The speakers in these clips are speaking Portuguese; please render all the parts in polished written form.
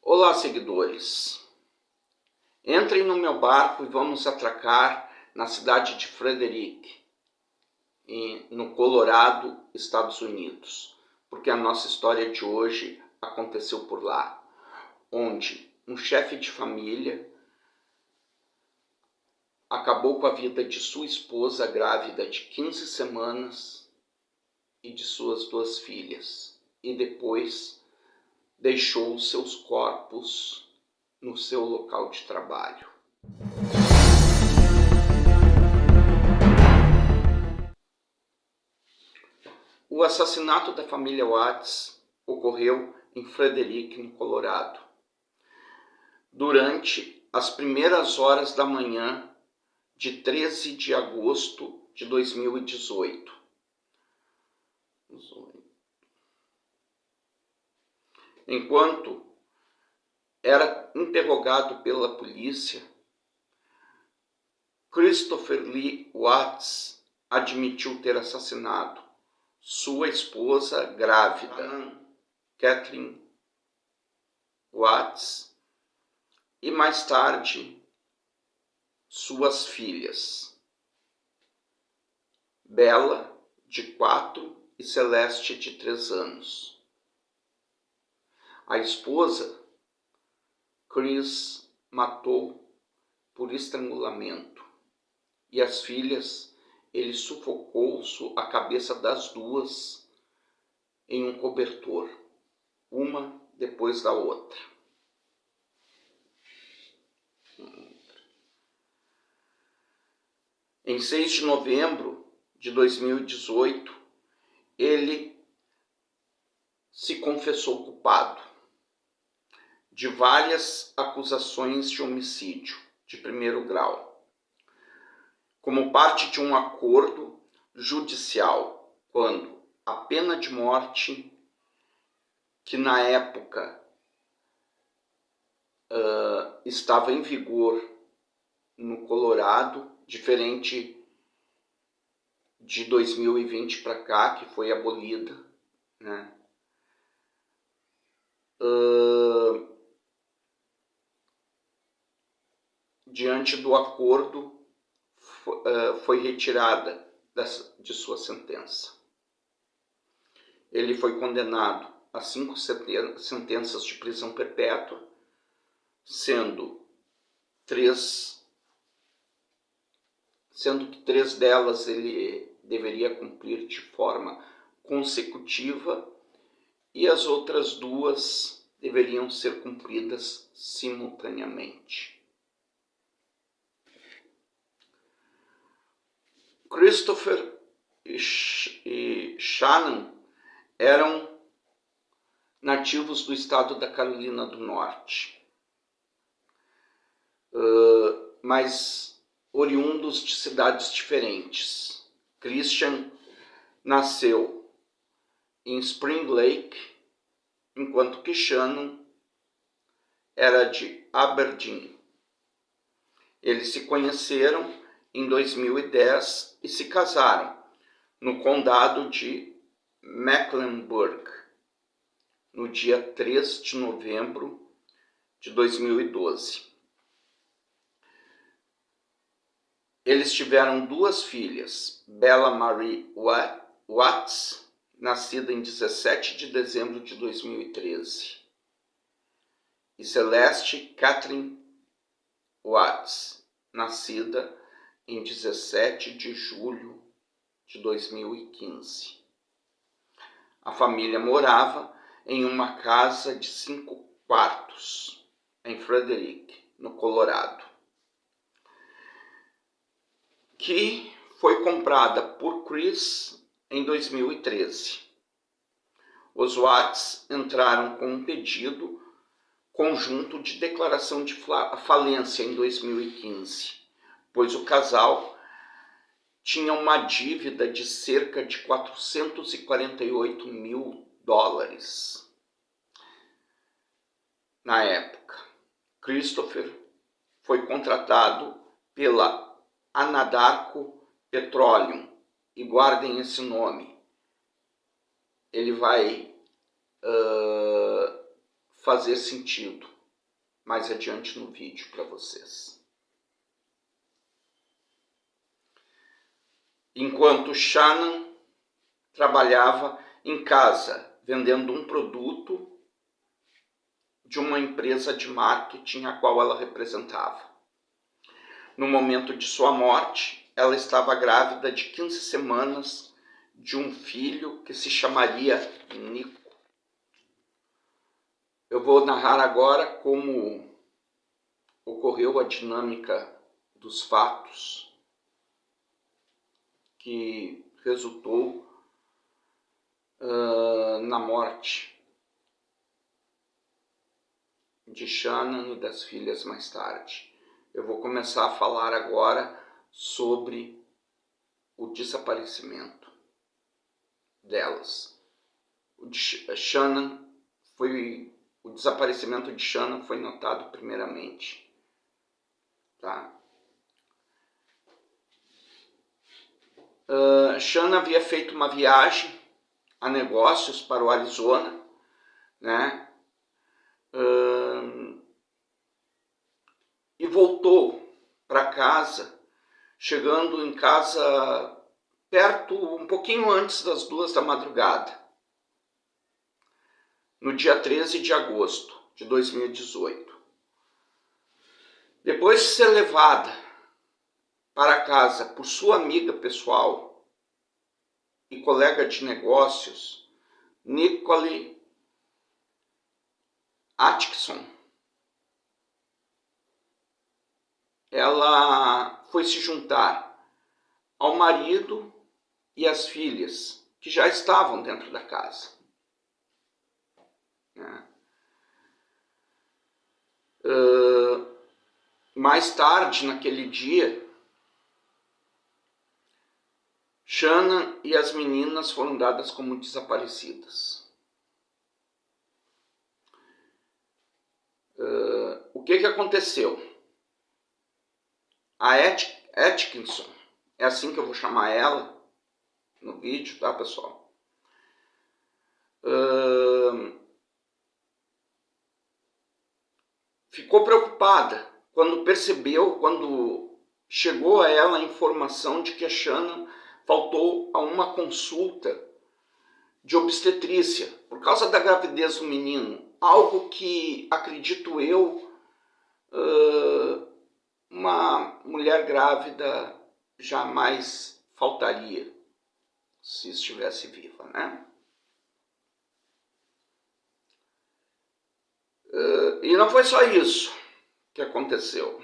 Olá, seguidores! Entrem no meu barco e vamos atracar na cidade de Frederick, no Colorado, Estados Unidos, porque a nossa história de hoje aconteceu por lá, onde um chefe de família acabou com a vida de sua esposa grávida de 15 semanas e de suas 2 filhas, e depois deixou seus corpos no seu local de trabalho. O assassinato da família Watts ocorreu em Frederick, no Colorado, durante as primeiras horas da manhã de 13 de agosto de 2018. Enquanto era interrogado pela polícia, Christopher Lee Watts admitiu ter assassinado sua esposa grávida, Kathleen Watts, e mais tarde suas filhas, Bella, de 4, e Celeste, de 3 anos. A esposa, Chris, matou por estrangulamento, e as filhas, ele sufocou a cabeça das 2 em um cobertor, uma depois da outra. Em 6 de novembro de 2018, ele se confessou culpado de várias acusações de homicídio de 1º grau, como parte de um acordo judicial, quando a pena de morte, que na época estava em vigor no Colorado, diferente de 2020 para cá, que foi abolida, né? Diante do acordo, foi retirada de sua sentença. Ele foi condenado a 5 sentenças de prisão perpétua, sendo que 3 delas ele deveria cumprir de forma consecutiva e as outras 2 deveriam ser cumpridas simultaneamente. Christopher e Shannon eram nativos do estado da Carolina do Norte, mas oriundos de cidades diferentes. Christian nasceu em Spring Lake, enquanto que Shannon era de Aberdeen. Eles se conheceram em 2010 e se casaram no condado de Mecklenburg, no dia 3 de novembro de 2012. Eles tiveram 2 filhas, Bella Marie Watts, nascida em 17 de dezembro de 2013, e Celeste Kathleen Watts, nascida em 17 de julho de 2015. A família morava em uma casa de 5 quartos em Frederick, no Colorado, que foi comprada por Chris em 2013. Os Watts entraram com um pedido conjunto de declaração de falência em 2015, pois o casal tinha uma dívida de cerca de $448 mil na época. Christopher foi contratado pela Anadarko Petroleum, e guardem esse nome, ele vai fazer sentido. mais adiante no vídeo para vocês. Enquanto Shannon trabalhava em casa, vendendo um produto de uma empresa de marketing a qual ela representava. No momento de sua morte, ela estava grávida de 15 semanas de um filho que se chamaria Nico. Eu vou narrar agora como ocorreu a dinâmica dos fatos que resultou na morte de Shannon e das filhas mais tarde. Eu vou começar a falar agora sobre o desaparecimento delas. O desaparecimento de Shannon foi notado primeiramente. Tá? Shannon havia feito uma viagem a negócios para o Arizona, né? E voltou para casa, chegando em casa perto, um pouquinho antes das 2 da madrugada, no dia 13 de agosto de 2018. Depois de ser levada para casa por sua amiga pessoal e colega de negócios, Nicole Atkinson, ela foi se juntar ao marido e às filhas que já estavam dentro da casa. Mais tarde, naquele dia, Shannon e as meninas foram dadas como desaparecidas. O que aconteceu? A Atkinson, é assim que eu vou chamar ela no vídeo, tá, pessoal? Ficou preocupada quando chegou a ela a informação de que a Shannon faltou a uma consulta de obstetrícia por causa da gravidez do menino, algo que, acredito eu, uma mulher grávida jamais faltaria se estivesse viva, né? E não foi só isso que aconteceu.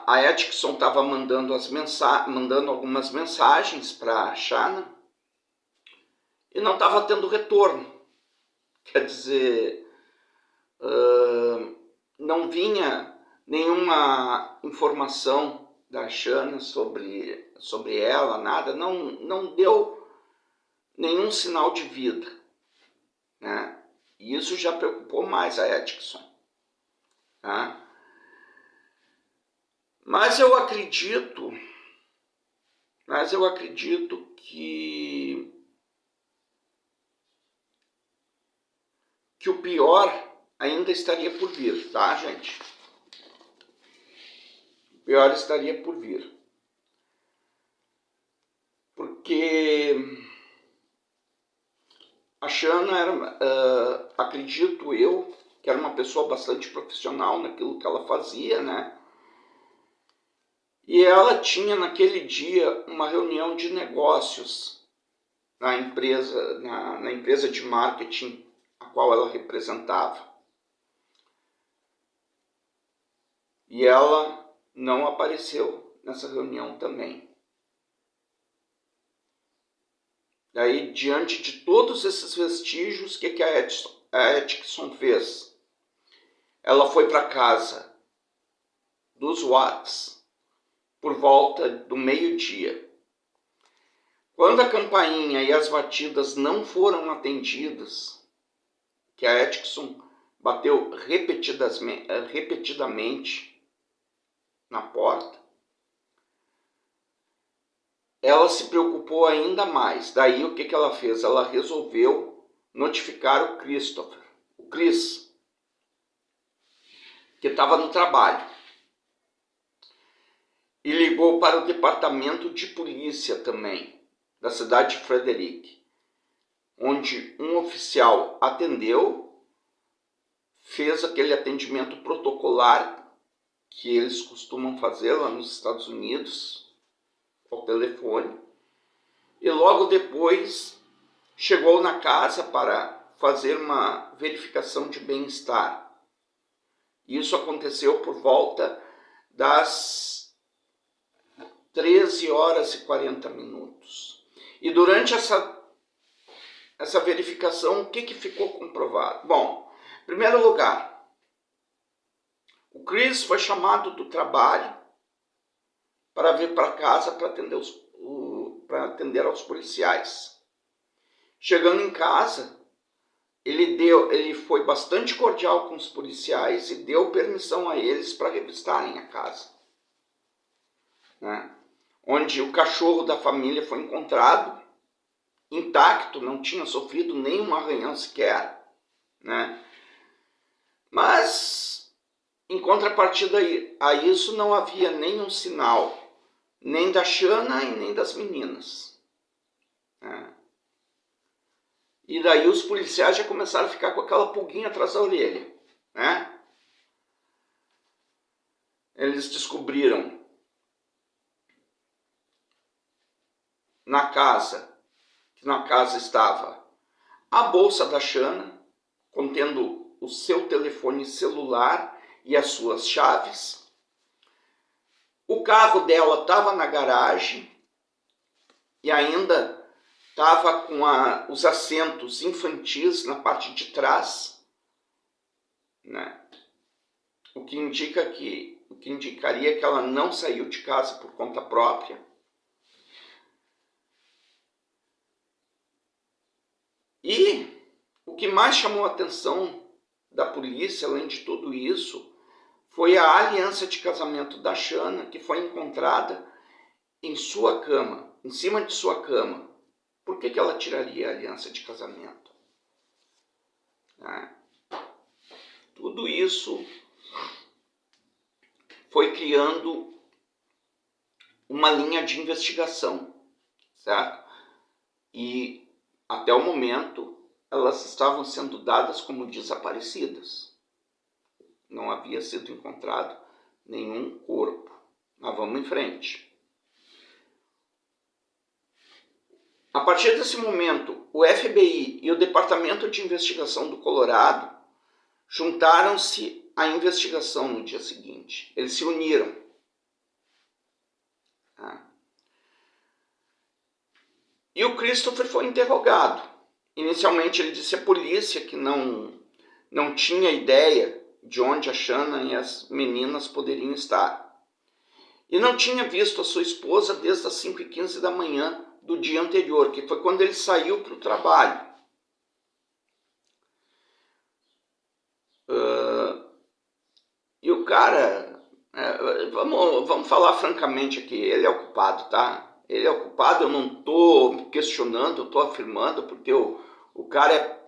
A Atkinson estava mandando algumas mensagens para Shannon e não estava tendo retorno. Quer dizer, não vinha nenhuma informação da Shannon sobre ela, nada, não deu nenhum sinal de vida, né? E isso já preocupou mais a Atkinson, tá? Mas eu acredito que o pior ainda estaria por vir, tá, gente? O pior estaria por vir. Porque a Shannon era, acredito eu, que era uma pessoa bastante profissional naquilo que ela fazia, né? E ela tinha naquele dia uma reunião de negócios na empresa de marketing a qual ela representava. E ela não apareceu nessa reunião também. Daí, diante de todos esses vestígios, o que a Atkinson fez? Ela foi para casa dos Watts por volta do meio-dia. Quando a campainha e as batidas não foram atendidas, que a Atkinson bateu repetidamente na porta, ela se preocupou ainda mais. Daí o que ela fez? Ela resolveu, notificar o Chris, que estava no trabalho. E ligou para o departamento de polícia também, da cidade de Frederick, onde um oficial atendeu, fez aquele atendimento protocolar que eles costumam fazer lá nos Estados Unidos, ao telefone, e logo depois chegou na casa para fazer uma verificação de bem-estar. Isso aconteceu por volta das 13 horas e 40 minutos. E durante essa verificação, o que ficou comprovado? Bom, em primeiro lugar, o Chris foi chamado do trabalho para vir para casa para atender aos policiais. Chegando em casa, ele foi bastante cordial com os policiais e deu permissão a eles para revistarem a casa, né? Onde o cachorro da família foi encontrado intacto, não tinha sofrido nenhum arranhão sequer, né? Mas, em contrapartida a isso, não havia nenhum sinal, nem da Shanna e nem das meninas, né? E daí os policiais já começaram a ficar com aquela pulguinha atrás da orelha, né? Eles descobriram que na casa estava a bolsa da Shanna, contendo o seu telefone celular e as suas chaves. O carro dela estava na garagem e ainda estava com os assentos infantis na parte de trás, né? O que indicaria que ela não saiu de casa por conta própria. E o que mais chamou a atenção da polícia, além de tudo isso, foi a aliança de casamento da Shanna, que foi encontrada em sua cama, em cima de sua cama. Por que ela tiraria a aliança de casamento? Tudo isso foi criando uma linha de investigação, certo? E até o momento elas estavam sendo dadas como desaparecidas. Não havia sido encontrado nenhum corpo. Mas vamos em frente. A partir desse momento, o FBI e o Departamento de Investigação do Colorado juntaram-se à investigação no dia seguinte. Eles se uniram. E o Christopher foi interrogado. Inicialmente ele disse à polícia que não tinha ideia de onde a Shanna e as meninas poderiam estar. E não tinha visto a sua esposa desde as 5h15 da manhã do dia anterior, que foi quando ele saiu para o trabalho. E o cara, vamos falar francamente aqui, ele é o culpado, tá? Ele é o culpado, eu não estou questionando, eu estou afirmando, porque o cara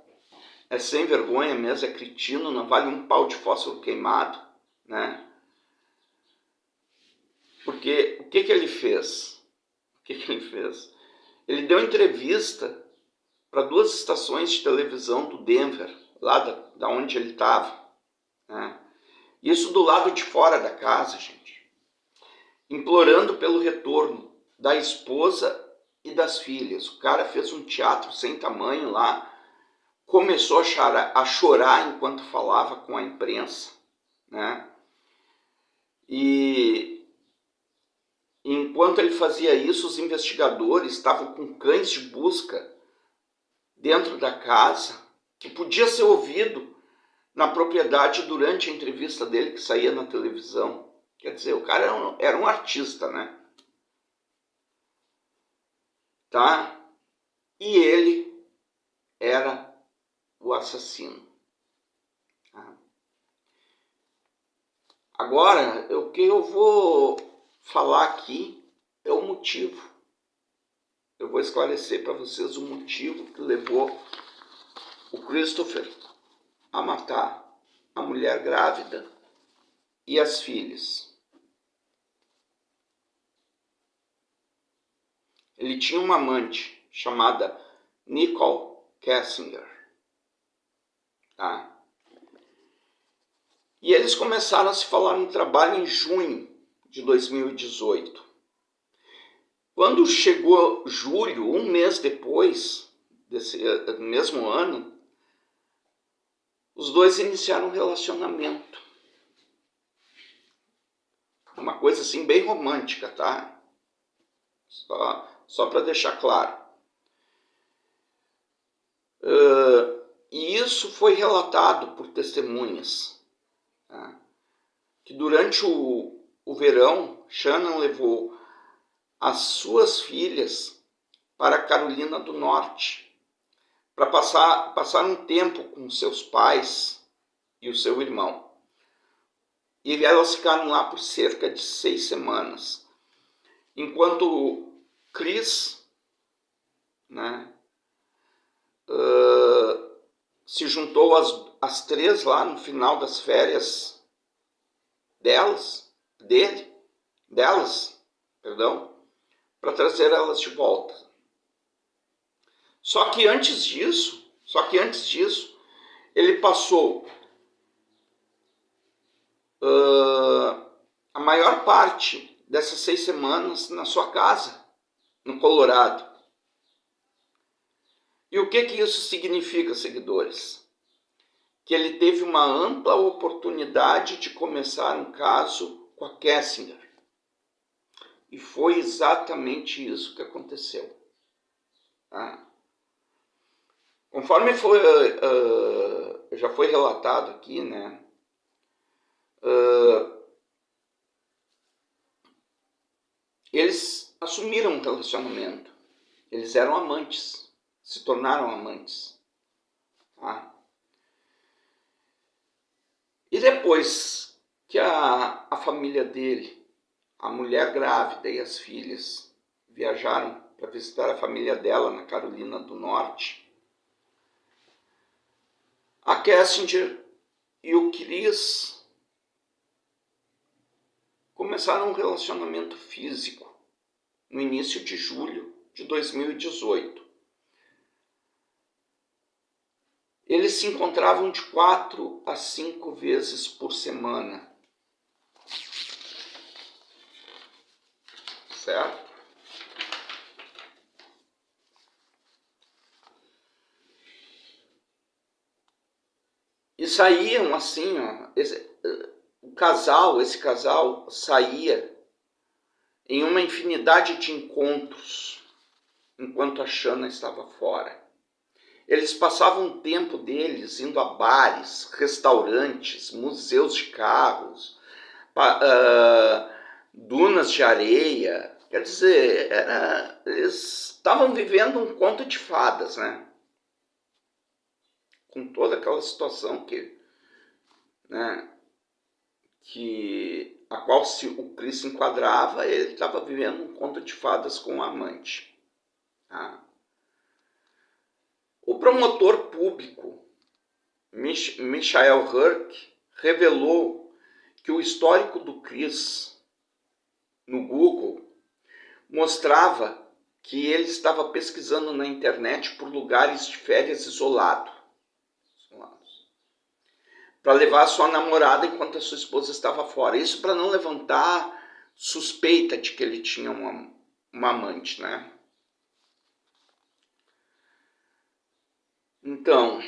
é sem vergonha mesmo, é cretino, não vale um pau de fósforo queimado, né? Porque o que ele fez? Ele deu entrevista para 2 estações de televisão do Denver, lá da onde ele estava, né? Isso do lado de fora da casa, gente. Implorando pelo retorno da esposa e das filhas. O cara fez um teatro sem tamanho lá, começou a chorar enquanto falava com a imprensa, né? E enquanto ele fazia isso, os investigadores estavam com cães de busca dentro da casa, que podia ser ouvido na propriedade durante a entrevista dele que saía na televisão. Quer dizer, o cara era um artista, né? Tá? E ele era o assassino. Agora, o que eu vou falar aqui é o motivo. Eu vou esclarecer para vocês o motivo que levou o Christopher a matar a mulher grávida e as filhas. Ele tinha uma amante chamada Nicole Kessinger. Tá? E eles começaram a se falar no trabalho em junho de 2018. Quando chegou julho, um mês depois desse mesmo ano, os dois iniciaram um relacionamento. Uma coisa assim bem romântica, tá? Só para deixar claro. E isso foi relatado por testemunhas. Tá? Que durante o verão, Shannon levou as suas filhas para Carolina do Norte para passar um tempo com seus pais e o seu irmão. E elas ficaram lá por cerca de 6 semanas. Enquanto Chris, né, se juntou às 3 lá no final das férias delas, para trazer elas de volta. Só que antes disso, ele passou a maior parte dessas 6 semanas na sua casa, no Colorado. E o que isso significa, seguidores? Que ele teve uma ampla oportunidade de começar um caso com a Kessinger. E foi exatamente isso que aconteceu. Tá? Conforme já foi relatado aqui, né? Eles assumiram um relacionamento. Eles eram amantes. Se tornaram amantes. Tá? E depois que a família dele, a mulher grávida e as filhas, viajaram para visitar a família dela na Carolina do Norte, a Kessinger e o Chris começaram um relacionamento físico no início de julho de 2018. Eles se encontravam de 4 a 5 vezes por semana. Certo? E saíam assim, ó, esse casal saía em uma infinidade de encontros enquanto a Shannon estava fora. Eles passavam o tempo deles indo a bares, restaurantes, museus de carros, dunas de areia. Quer dizer, eles estavam vivendo um conto de fadas, né? Com toda aquela situação a qual se o Chris se enquadrava, ele estava vivendo um conto de fadas com um amante. Tá? O promotor público, Michael Herc, revelou que o histórico do Chris no Google mostrava que ele estava pesquisando na internet por lugares de férias isolados para levar a sua namorada enquanto a sua esposa estava fora. Isso para não levantar suspeita de que ele tinha uma amante, né? Então,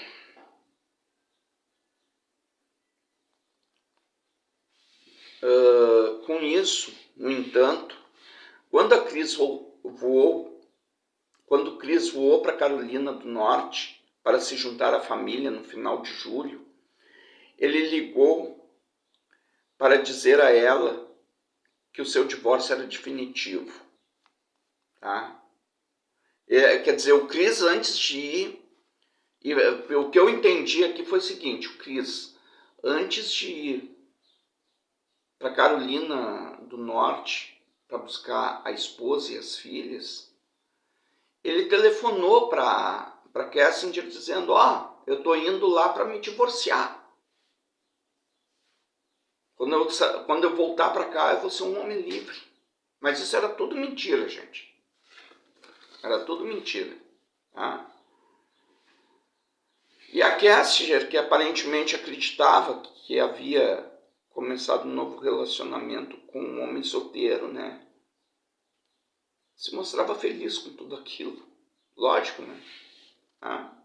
com isso, no entanto, quando Chris voou para Carolina do Norte para se juntar à família no final de julho, ele ligou para dizer a ela que o seu divórcio era definitivo. Tá? Quer dizer, o Chris, antes de ir, e o que eu entendi aqui foi o seguinte: o Chris, antes de ir para Carolina do Norte para buscar a esposa e as filhas, ele telefonou para Kessinger dizendo: eu estou indo lá para me divorciar. Quando eu voltar para cá, eu vou ser um homem livre. Mas isso era tudo mentira, gente. Era tudo mentira. Tá? E a Kessinger, que aparentemente acreditava que havia começado um novo relacionamento com um homem solteiro, né? Se mostrava feliz com tudo aquilo. Lógico, né? Tá?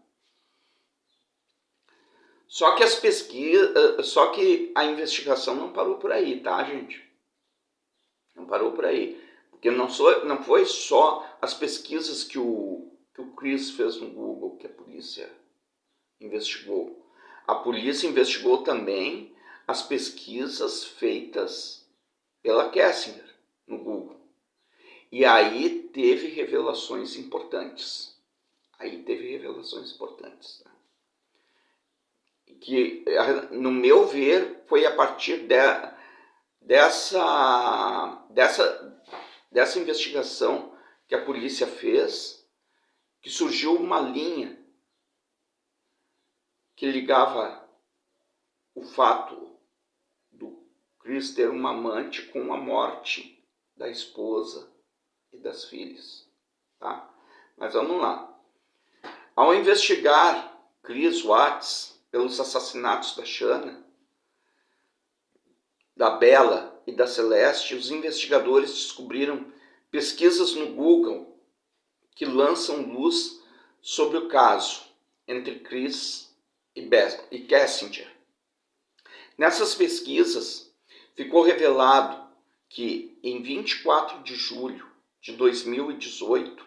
Só que a investigação não parou por aí, tá, gente? Não parou por aí. Porque não foi só as pesquisas que o Chris fez no Google que a polícia investigou. A polícia investigou também as pesquisas feitas pela Kessinger no Google. E aí teve revelações importantes. Tá? Que, no meu ver, foi a partir dessa investigação que a polícia fez que surgiu uma linha que ligava o fato do Chris ter uma amante com a morte da esposa e das filhas. Tá? Mas vamos lá. Ao investigar Chris Watts pelos assassinatos da Shanna, da Bella e da Celeste, os investigadores descobriram pesquisas no Google que lançam luz sobre o caso entre Chris e Kessinger. Nessas pesquisas, ficou revelado que em 24 de julho de 2018,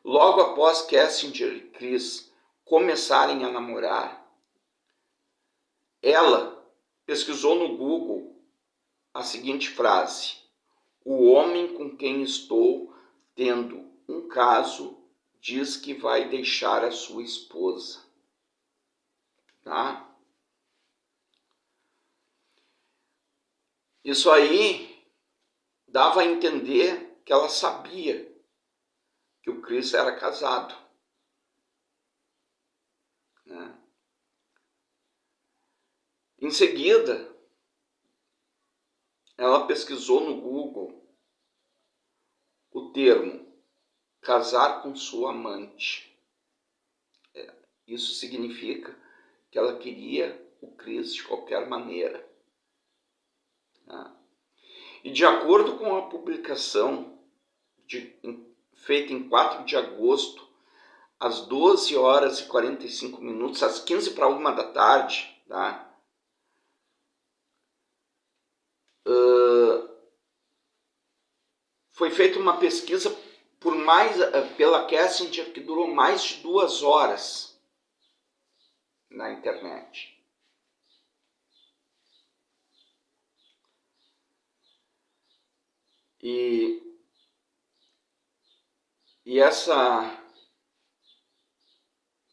logo após Kessinger e Chris começarem a namorar, ela pesquisou no Google a seguinte frase: o homem com quem estou tendo um caso diz que vai deixar a sua esposa. Tá? Isso aí dava a entender que ela sabia que o Chris era casado. Né? Em seguida, ela pesquisou no Google o termo casar com sua amante. Isso significa que ela queria o Chris de qualquer maneira. Tá? E de acordo com a publicação feita em 4 de agosto, às 12 horas e 45 minutos, às 15 para 1 da tarde, tá? Foi feita uma pesquisa pela Kessinger que durou mais de 2 horas na internet. E essa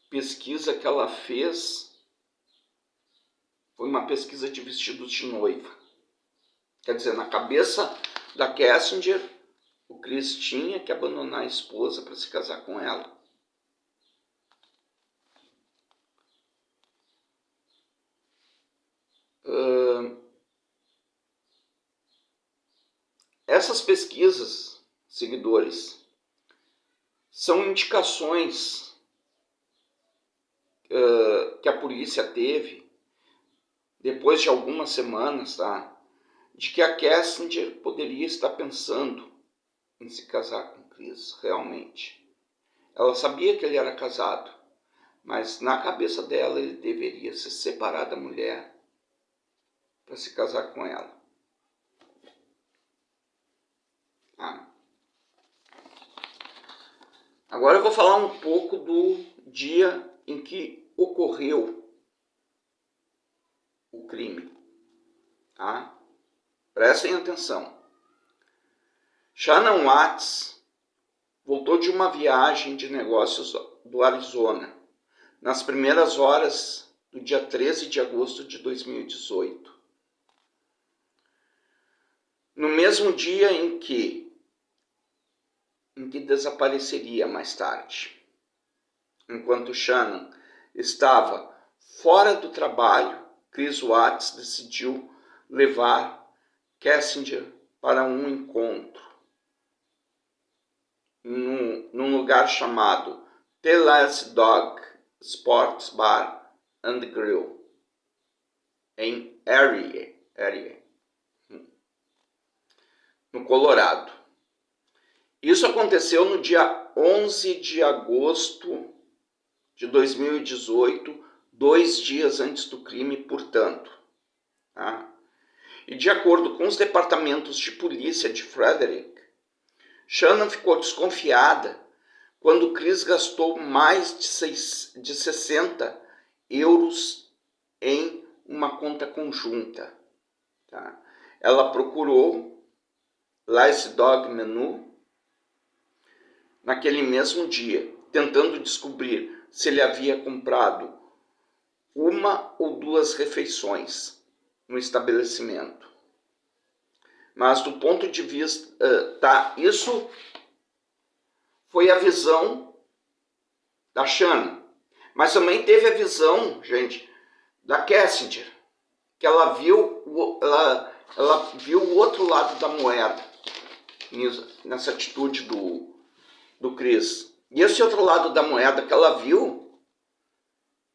pesquisa que ela fez foi uma pesquisa de vestidos de noiva. Quer dizer, na cabeça da Kessinger, o Chris tinha que abandonar a esposa para se casar com ela. Essas pesquisas, seguidores, são indicações que a polícia teve depois de algumas semanas, tá? De que a Kessinger poderia estar pensando em se casar com Chris, realmente. Ela sabia que ele era casado, mas na cabeça dela ele deveria se separar da mulher para se casar com ela. Agora eu vou falar um pouco do dia em que ocorreu o crime. Tá? Prestem atenção. Shannon Watts voltou de uma viagem de negócios do Arizona nas primeiras horas do dia 13 de agosto de 2018. No mesmo dia em que desapareceria mais tarde, enquanto Shannon estava fora do trabalho, Chris Watts decidiu levar Kessinger para um encontro num lugar chamado The Last Dog Sports Bar and Grill, em Erie, no Colorado. Isso aconteceu no dia 11 de agosto de 2018, 2 dias antes do crime, portanto. Tá? E de acordo com os departamentos de polícia de Frederick, Shannon ficou desconfiada quando Chris gastou mais de 60 euros em uma conta conjunta. Tá? Ela procurou Last Dog Menu naquele mesmo dia, tentando descobrir se ele havia comprado uma ou duas refeições no estabelecimento. Mas do ponto de vista... isso foi a visão da Shannon. Mas também teve a visão, gente, da Kessinger, que ela viu o outro lado da moeda nessa atitude do Chris. E esse outro lado da moeda que ela viu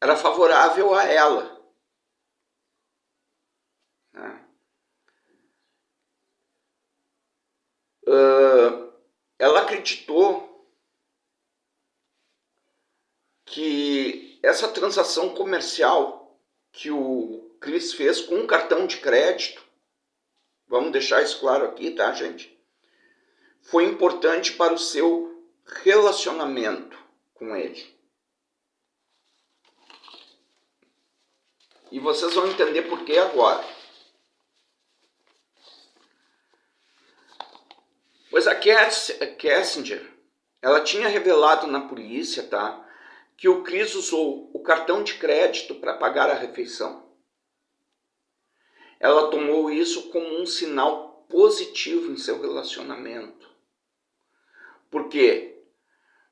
era favorável a ela. Ela acreditou que essa transação comercial que o Chris fez com um cartão de crédito, vamos deixar isso claro aqui, tá, gente? Foi importante para o seu relacionamento com ele. E vocês vão entender por que agora. Pois a Kessinger, ela tinha revelado na polícia, tá, que o Chris usou o cartão de crédito para pagar a refeição. Ela tomou isso como um sinal positivo em seu relacionamento. Porque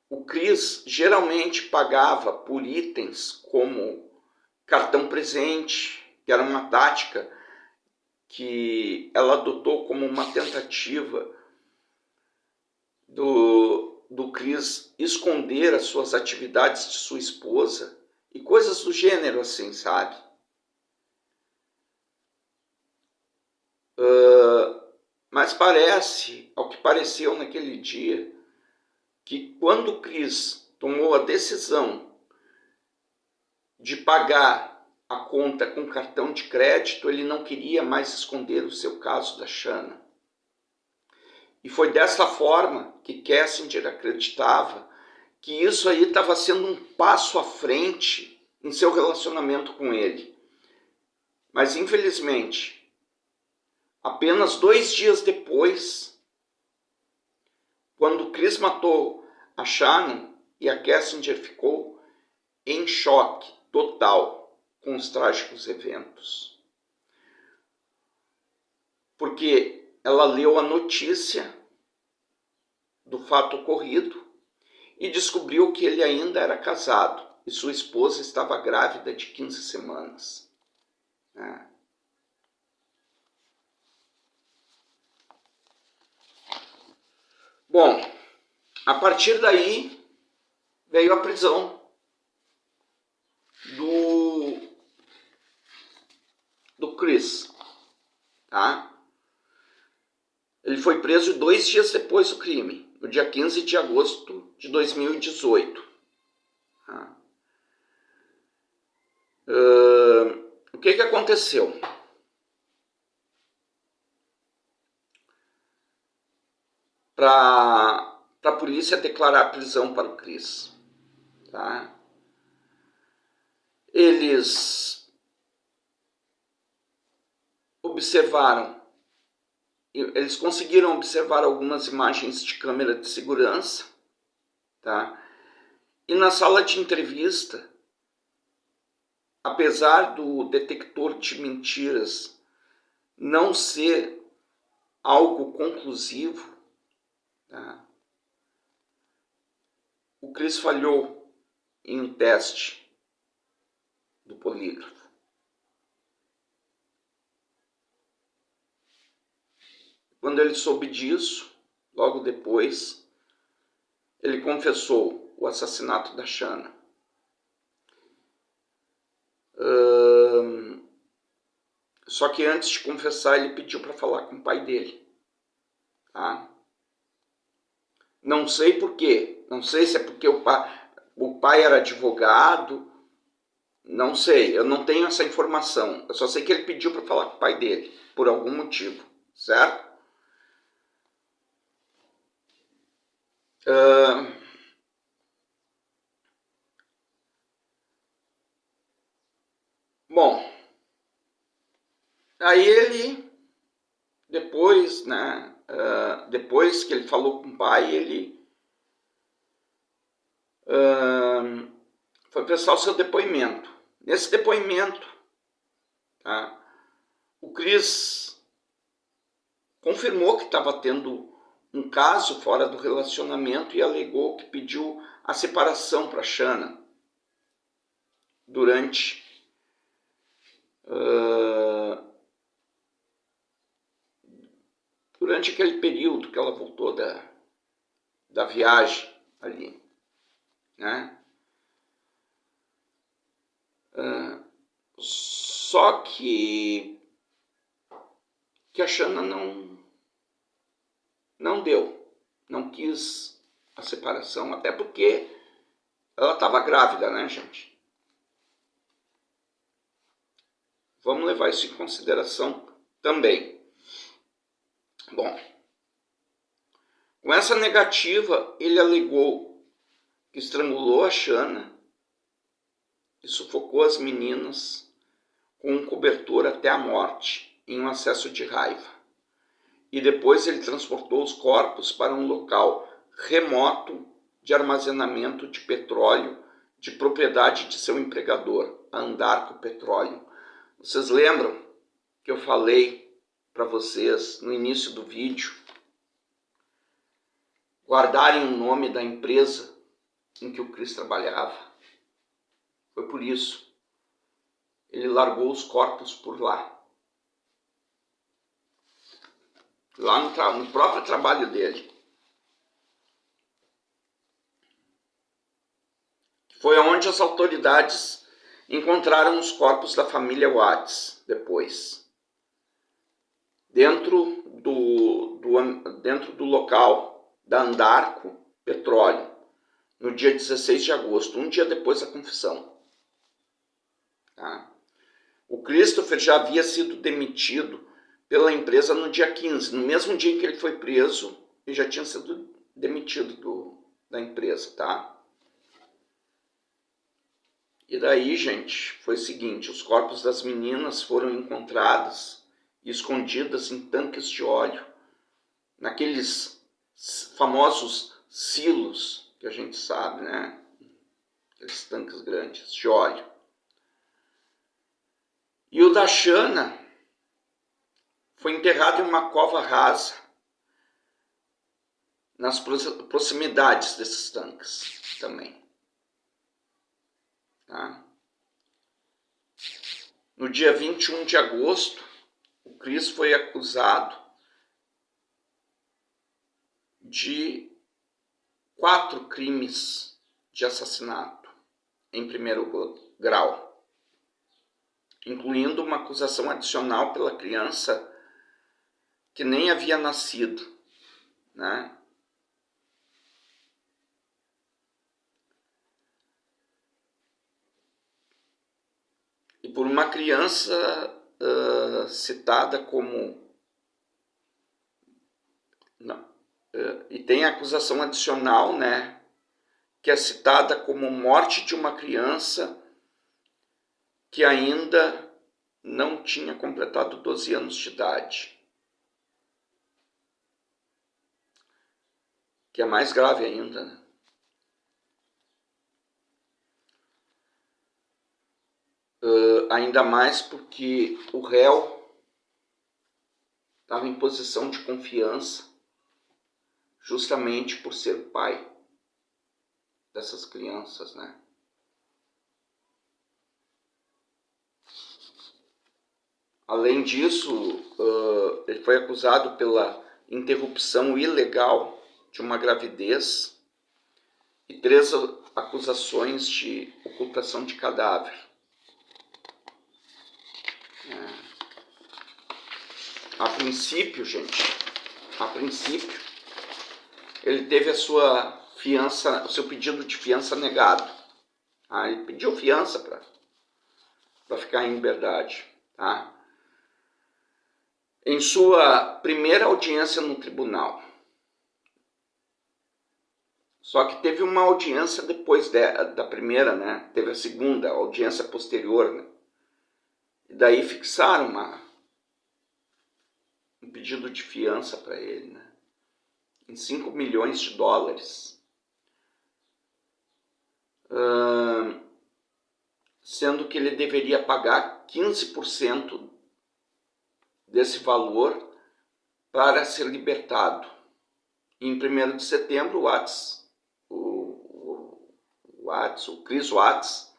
o Chris geralmente pagava por itens como cartão presente, que era uma tática que ela adotou como uma tentativa do Chris esconder as suas atividades de sua esposa e coisas do gênero assim, sabe? Mas parece, ao que pareceu naquele dia, que quando o Chris tomou a decisão de pagar a conta com cartão de crédito, ele não queria mais esconder o seu caso da Shannon. E foi dessa forma que Kessinger acreditava que isso aí estava sendo um passo à frente em seu relacionamento com ele. Mas, infelizmente, apenas 2 dias depois, quando Chris matou a Shannon, e a Kessinger ficou em choque total com os trágicos eventos. Porque ela leu a notícia do fato ocorrido e descobriu que ele ainda era casado e sua esposa estava grávida de 15 semanas. Bom, a partir daí veio a prisão do Chris. Tá? Ele foi preso 2 dias depois do crime, no dia 15 de agosto de 2018. Tá? O que aconteceu? Para a polícia declarar a prisão para o Chris. Tá? Eles conseguiram observar algumas imagens de câmera de segurança, tá? E na sala de entrevista, apesar do detector de mentiras não ser algo conclusivo, tá? O Chris falhou em um teste do polígrafo. Quando ele soube disso, logo depois, ele confessou o assassinato da Shanna. Só que antes de confessar, ele pediu para falar com o pai dele. Tá? Não sei por quê. Não sei se é porque o pai era advogado. Não sei, eu não tenho essa informação. Eu só sei que ele pediu para falar com o pai dele, por algum motivo, certo? Bom, aí ele, depois, né, depois que ele falou com o pai, ele foi prestar o seu depoimento. Nesse depoimento, tá, o Chris confirmou que estava tendo um caso fora do relacionamento e alegou que pediu a separação para Shanna durante aquele período que ela voltou da viagem ali, né? Só que a Shanna não deu, não quis a separação, até porque ela estava grávida, né, gente? Vamos levar isso em consideração também. Bom, com essa negativa, ele alegou que estrangulou a Shanna e sufocou as meninas com um cobertor até a morte, em um acesso de raiva. E depois ele transportou os corpos para um local remoto de armazenamento de petróleo de propriedade de seu empregador, a Andarco Petróleo. Vocês lembram que eu falei para vocês no início do vídeo guardarem o nome da empresa em que o Chris trabalhava? Foi por isso. Ele largou os corpos por lá. Lá no próprio trabalho dele. Foi onde as autoridades encontraram os corpos da família Watts depois. Dentro do local da Andarco Petróleo, no dia 16 de agosto, um dia depois da confissão. Tá? O Christopher já havia sido demitido pela empresa no dia 15, no mesmo dia em que ele foi preso, ele já tinha sido demitido da empresa, tá? E daí, gente, foi o seguinte, os corpos das meninas foram encontrados e escondidas em tanques de óleo, naqueles famosos silos que a gente sabe, né? Aqueles tanques grandes de óleo. E o da Shanna foi enterrado em uma cova rasa nas proximidades desses tanques também. Tá? No dia 21 de agosto, o Chris foi acusado de 4 crimes de assassinato em primeiro grau, incluindo uma acusação adicional pela criança que nem havia nascido, né? E por uma criança citada como... e tem a acusação adicional, né? Que é citada como morte de uma criança que ainda não tinha completado 12 anos de idade. Que é mais grave ainda, né? Ainda mais porque o réu estava em posição de confiança justamente por ser pai dessas crianças, né? Além disso, ele foi acusado pela interrupção ilegal de uma gravidez e 3 acusações de ocultação de cadáver. A princípio, gente, ele teve a sua fiança, o seu pedido de fiança negado. Ele pediu fiança para ficar em liberdade. Tá? Em sua primeira audiência no tribunal. Só que teve uma audiência depois da primeira, né? Teve a segunda, a audiência posterior, né? E daí fixaram um pedido de fiança para ele, né? Em 5 milhões de dólares. Sendo que ele deveria pagar 15% desse valor para ser libertado. E em 1º de setembro, o Chris Watts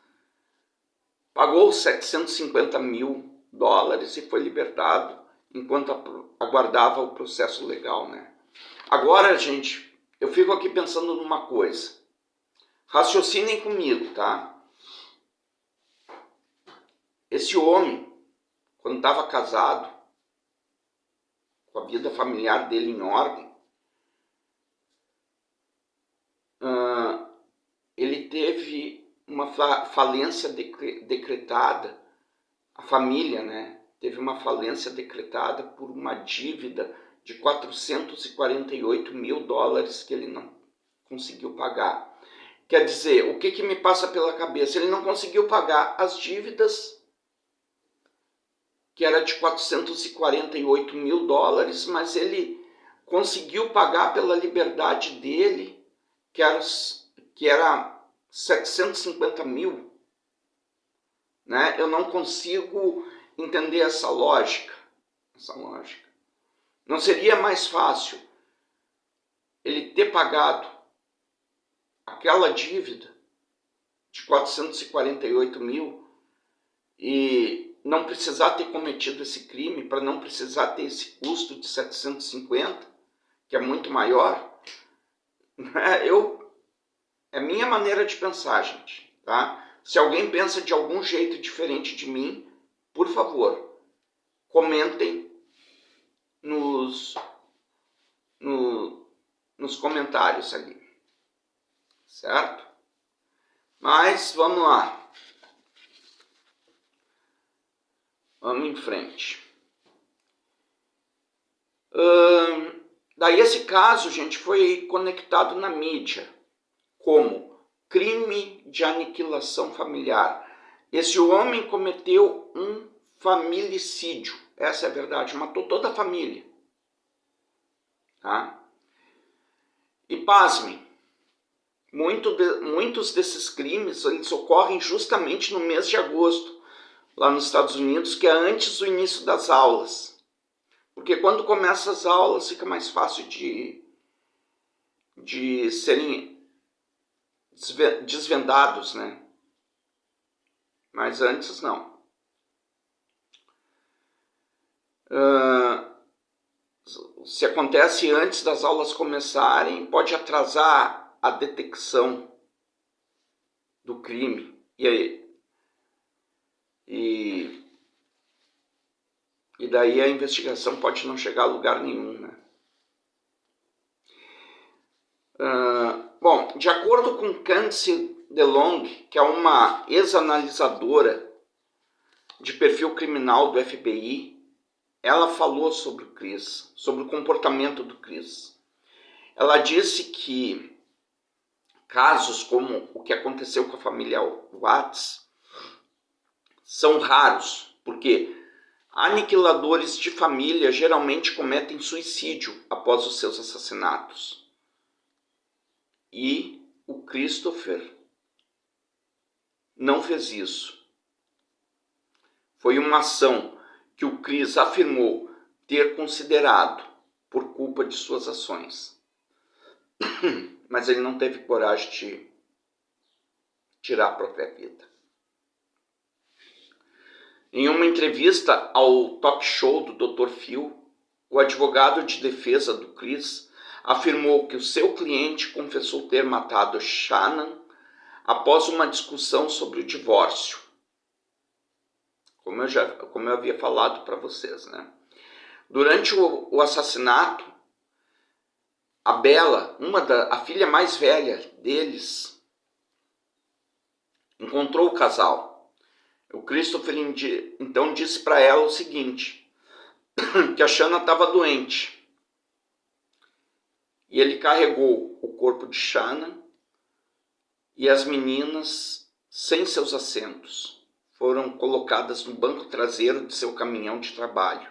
pagou 750 mil dólares e foi libertado enquanto aguardava o processo legal, né? Agora, gente, eu fico aqui pensando numa coisa. Raciocinem comigo, tá? Esse homem, quando estava casado, com a vida familiar dele em ordem, ele teve uma falência decretada, a família, né? Teve uma falência decretada por uma dívida de 448 mil dólares que ele não conseguiu pagar. Quer dizer, o que me passa pela cabeça? Ele não conseguiu pagar as dívidas, que era de 448 mil dólares, mas ele conseguiu pagar pela liberdade dele, que era 750 mil. Né? Eu não consigo entender essa lógica. Não seria mais fácil ele ter pagado aquela dívida de 448 mil e não precisar ter cometido esse crime, para não precisar ter esse custo de 750, que é muito maior? É minha maneira de pensar, gente. Tá? Se alguém pensa de algum jeito diferente de mim, por favor, comentem nos comentários ali. Certo? Mas vamos lá. Vamos em frente. Daí esse caso, gente, foi conectado na mídia como crime de aniquilação familiar. Esse homem cometeu um familicídio. Essa é a verdade. Matou toda a família. Tá? E pasmem, muitos desses crimes eles ocorrem justamente no mês de agosto, lá nos Estados Unidos, que é antes do início das aulas. Porque quando começam as aulas fica mais fácil de serem desvendados, né? Mas antes não. Se acontece antes das aulas começarem, pode atrasar a detecção do crime. E daí a investigação pode não chegar a lugar nenhum, né? Bom, de acordo com Candice DeLong, que é uma ex-analisadora de perfil criminal do FBI, ela falou sobre o Chris, sobre o comportamento do Chris. Ela disse que casos como o que aconteceu com a família Watts são raros, porque aniquiladores de família geralmente cometem suicídio após os seus assassinatos. E o Christopher não fez isso. Foi uma ação que o Chris afirmou ter considerado por culpa de suas ações. Mas ele não teve coragem de tirar a própria vida. Em uma entrevista ao talk show do Dr. Phil, o advogado de defesa do Chris afirmou que o seu cliente confessou ter matado Shannon após uma discussão sobre o divórcio. Como eu havia falado para vocês, né? Durante o assassinato, a Bella, a filha mais velha deles, encontrou o casal. O Christopher então disse para ela o seguinte, que a Shannon estava doente. E ele carregou o corpo de Shannon e as meninas, sem seus assentos, foram colocadas no banco traseiro de seu caminhão de trabalho.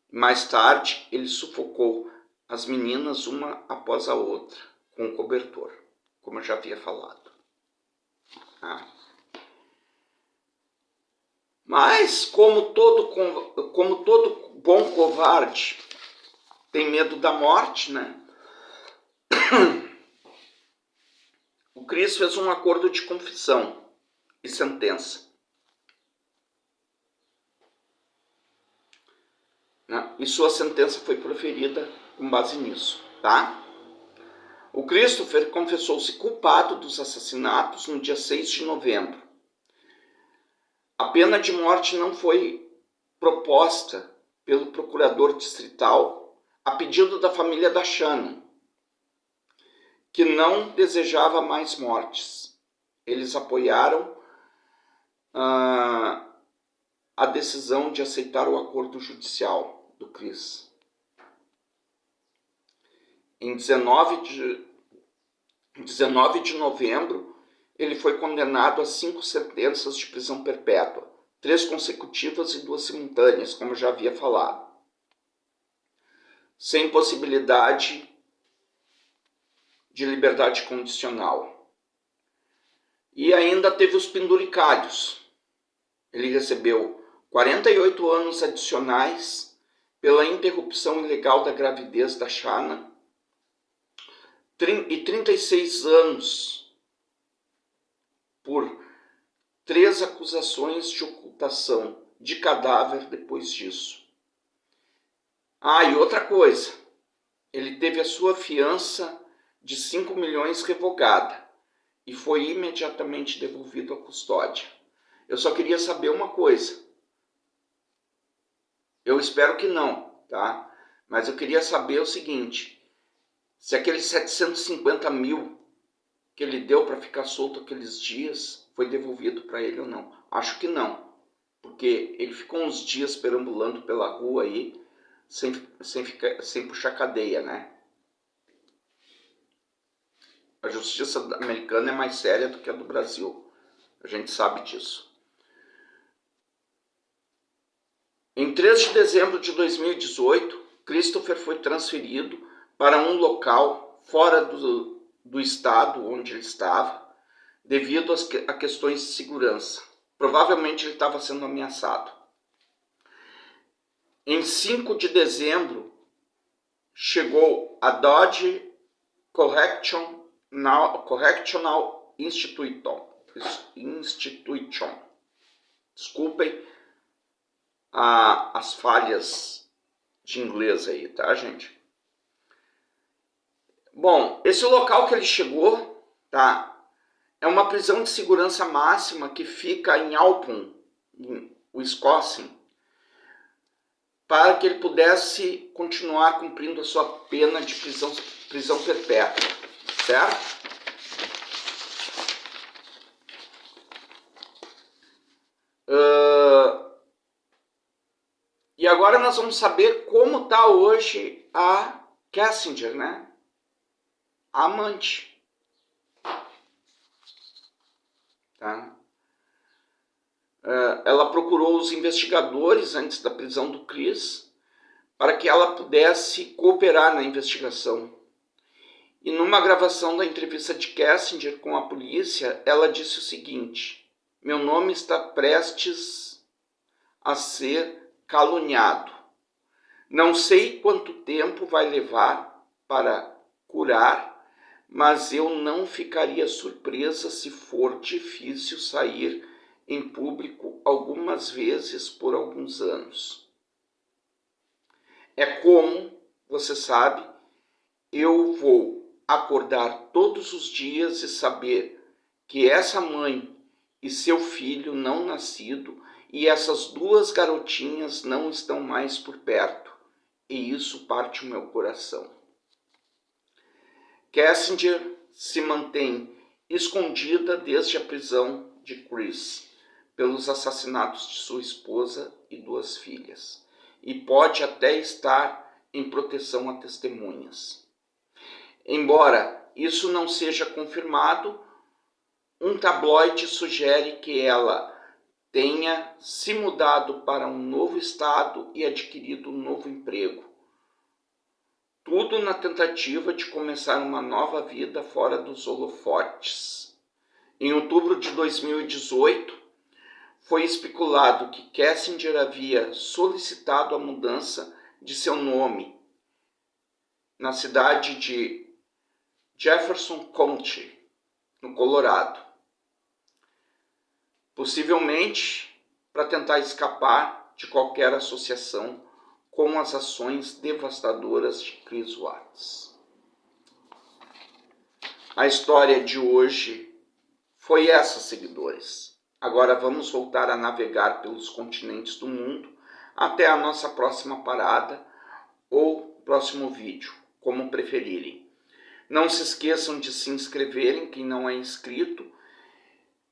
Mais tarde, ele sufocou as meninas uma após a outra com um cobertor, como eu já havia falado. Mas, como todo bom covarde tem medo da morte, né? O Chris fez um acordo de confissão e sentença. Né? E sua sentença foi proferida com base nisso, tá? O Christopher confessou-se culpado dos assassinatos no dia 6 de novembro. A pena de morte não foi proposta pelo procurador distrital a pedido da família da Shannon, que não desejava mais mortes. Eles apoiaram a decisão de aceitar o acordo judicial do Chris. Em 19 de novembro, ele foi condenado a 5 sentenças de prisão perpétua, 3 consecutivas e 2 simultâneas, como eu já havia falado, sem possibilidade de liberdade condicional. E ainda teve os penduricalhos. Ele recebeu 48 anos adicionais pela interrupção ilegal da gravidez da Shannon e 36 anos por 3 acusações de ocultação de cadáver depois disso. E outra coisa, ele teve a sua fiança de 5 milhões revogada e foi imediatamente devolvido à custódia. Eu só queria saber uma coisa. Eu espero que não, tá? Mas eu queria saber o seguinte, se aqueles 750 mil que ele deu para ficar solto aqueles dias foi devolvido para ele ou não. Acho que não, porque ele ficou uns dias perambulando pela rua aí, sem puxar cadeia, né? A justiça americana é mais séria do que a do Brasil. A gente sabe disso. Em 3 de dezembro de 2018, Christopher foi transferido para um local fora do estado onde ele estava, devido a questões de segurança. Provavelmente ele estava sendo ameaçado. Em 5 de dezembro, chegou a Dodge Correctional Institution. Desculpem as falhas de inglês aí, tá, gente? Bom, esse local que ele chegou, tá, é uma prisão de segurança máxima que fica em Alpun, em Wisconsin, para que ele pudesse continuar cumprindo a sua pena de prisão perpétua, certo? E agora nós vamos saber como está hoje a Kessinger, né? A amante. Tá? Ela procurou os investigadores antes da prisão do Chris para que ela pudesse cooperar na investigação. E numa gravação da entrevista de Kessinger com a polícia, ela disse o seguinte: meu nome está prestes a ser caluniado. Não sei quanto tempo vai levar para curar, mas eu não ficaria surpresa se for difícil sair em público algumas vezes por alguns anos. É como, você sabe, eu vou acordar todos os dias e saber que essa mãe e seu filho não nascido e essas duas garotinhas não estão mais por perto. E isso parte o meu coração. Kessinger se mantém escondida desde a prisão de Chris pelos assassinatos de sua esposa e duas filhas, e pode até estar em proteção a testemunhas. Embora isso não seja confirmado, um tabloide sugere que ela tenha se mudado para um novo estado e adquirido um novo emprego. Tudo na tentativa de começar uma nova vida fora dos holofotes. Em outubro de 2018, foi especulado que Kessinger havia solicitado a mudança de seu nome na cidade de Jefferson County, no Colorado. Possivelmente para tentar escapar de qualquer associação com as ações devastadoras de Chris Watts. A história de hoje foi essa, seguidores. Agora vamos voltar a navegar pelos continentes do mundo até a nossa próxima parada ou próximo vídeo, como preferirem. Não se esqueçam de se inscreverem, quem não é inscrito.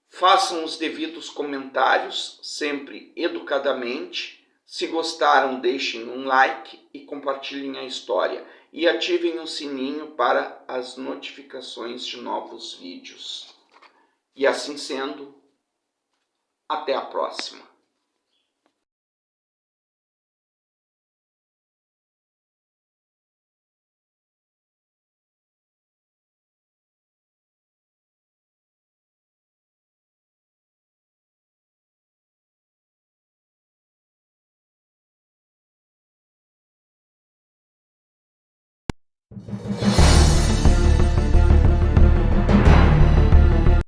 Façam os devidos comentários, sempre educadamente. Se gostaram, deixem um like e compartilhem a história. E ativem o sininho para as notificações de novos vídeos. E assim sendo, até a próxima.